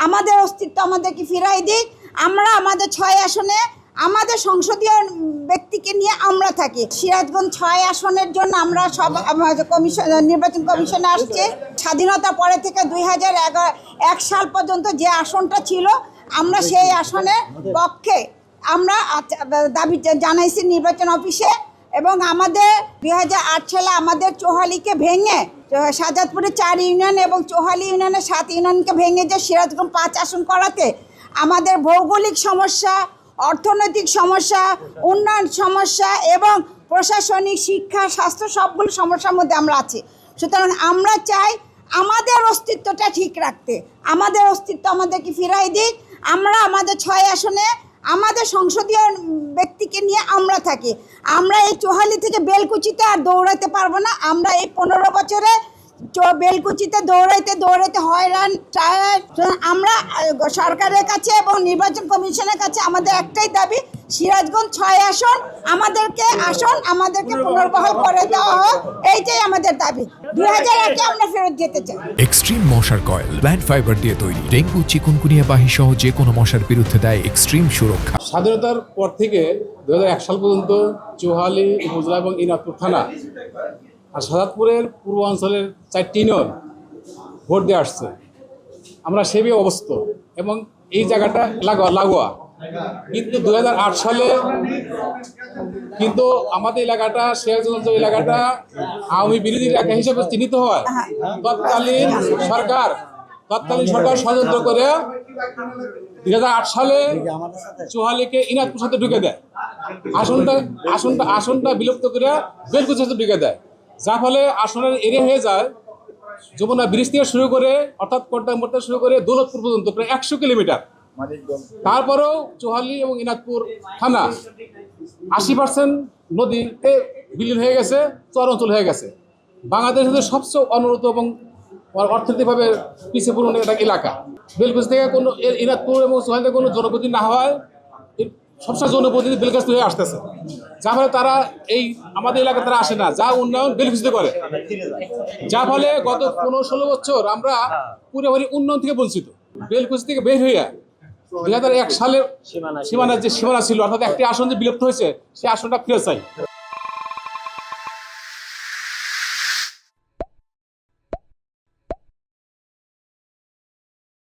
আমাদের অস্তিত্ব আমাদেরকে ফিরাই দিক। আমরা আমাদের ৬ আসনে আমাদের সংসদীয় ব্যক্তিকে নিয়ে আমরা থাকি। সিরাজগঞ্জ ৬ আসনের জন্য আমরা সব নির্বাচন কমিশনে আসছি। স্বাধীনতা পরে থেকে ২০০১ সাল পর্যন্ত যে আসনটা ছিল, আমরা সেই আসনের পক্ষে আমরা দাবি জানাইছি নির্বাচন অফিসে। এবং আমাদের ২০০৮ সালে আমাদের চৌহালিকে ভেঙে শাহজাদপুরে ৪ ইউনিয়ন এবং চৌহালি ইউনিয়নের ৭ ইউনিয়নকে ভেঙে যে সিরাজগঞ্জ ৫ আসন করাতে আমাদের ভৌগোলিক সমস্যা, অর্থনৈতিক সমস্যা, উন্নয়ন সমস্যা এবং প্রশাসনিক, শিক্ষা, স্বাস্থ্য সবগুলো সমস্যার মধ্যে আমরা আছি। সুতরাং আমরা চাই আমাদের অস্তিত্বটা ঠিক রাখতে। আমাদের অস্তিত্ব আমাদেরকে ফিরাই দিক। আমরা আমাদের ৬ আসনে আমাদের সংসদীয় ব্যক্তিকে নিয়ে আমরা থাকি। আমরা এই চৌহালি থেকে বেলকুচিতে আর দৌড়াতে পারবো না। আমরা এই ১৫ বছরে বেলকুচিতে দৌড়াইতে হয়রান। আমরা সরকারের কাছে এবং নির্বাচন কমিশনের কাছে আমাদের একটাই দাবি, সিরাজগঞ্জ ৬ আসন আমাদেরকে পুনর্বহাল করে দেওয়া হোক। এইটাই আমাদের দাবি। ২০০১-এ আমরা ফেরত যেতে চাই। এক্সট্রিম মশার কয়েল প্ল্যান্ট ফাইবার দিয়ে তৈরি, ডেঙ্গু, চিকুনগুনিয়া বাহি সহ যে কোনো মশার বিরুদ্ধে দেয় এক্সট্রিম সুরক্ষা। স্বাধীনতার পর থেকে ২০০১ সাল পর্যন্ত চৌহালি উপজেলা এবং ইনাদপুর থানা আর শাহজাদপুরের পূর্বাঞ্চলের ৪টি ইউনিয়ন ভোট দিয়ে আসছে। আমরা সেভাবে অবস্থিত এবং এই জায়গাটা লাগোয়া। কিন্তু ২০০৮ সালে কিন্তু আমাদের এলাকাটা, সিরাজগঞ্জ এলাকাটা আওয়ামী বিরোধী এলাকা হিসেবে চিহ্নিত হয়। তৎকালীন সরকার ষড়যন্ত্র করে ২০০৮ সালে চৌহালিকে ইনাদপুর সাথে ঢুকে দেয়। আসনটা বিলুপ্ত করে বেলকুচির সাথে ঢুকে দেয়, যার ফলে আসনের এরিয়া হয়ে যায় যমুনা ব্রিজ থেকে শুরু করে অর্থাৎ কোট্টামোড় থেকে শুরু করে দৌলতপুর পর্যন্ত প্রায় ১০০ কিলোমিটার। তারপরেও চৌহালি এবং ইনাদপুর থানা ৮০% নদীতে বিলীন হয়ে গেছে, চর অঞ্চল হয়ে গেছে। বাংলাদেশের সবচেয়ে অনুন্নত এবং অর্থনৈতিকভাবে পিছিয়ে পড়ুন একটা এলাকা। বেলকুচি থেকে কোনো ইনাদপুর এবং চৌহালি থেকে কোনো জনপ্রতিনিধি না হওয়ায় সবসময় জনপ্রতিনিধি বেলকুচি হয়ে আসতেছে, যার ফলে তারা এই আমাদের এলাকায় তারা আসে না, যা উন্নয়ন বেলকুচিতে করে। যার ফলে গত ১৫-১৬ বছর আমরা পুরোপুরি উন্নয়ন থেকে বঞ্চিত। বেলকুচি থেকে বের হইয়া ২০০১ সালের সীমানা ছিল, অর্থাৎ একটি আসন যে বিলুপ্ত হয়েছে সেই আসনটা ফিরে চাই।